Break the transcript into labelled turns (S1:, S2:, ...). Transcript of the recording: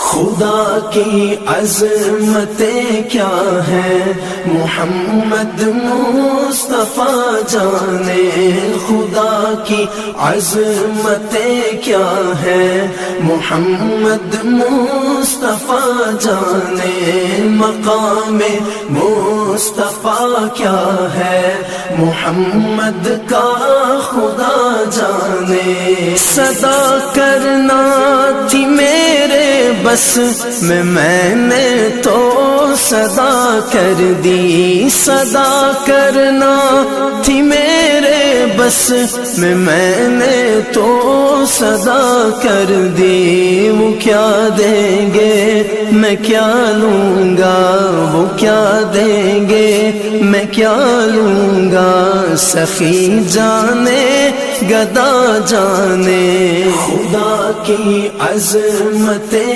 S1: خدا کی عظمتیں کیا ہیں محمد مصطفیٰ جانے، خدا کی عظمتیں کیا ہیں محمد مصطفیٰ جانے، مقام مصطفیٰ کیا ہے محمد کا خدا جانے، صدا کرنا تھی میرے بس میں نے تو صدا کر دی، صدا کرنا تھی میرے بس میں نے تو صدا کر دی، وہ کیا دیں گے میں کیا لوں گا، وہ کیا دیں گے میں کیا لوں گا، سخی جانے گدا جانے، خدا کی عظمتیں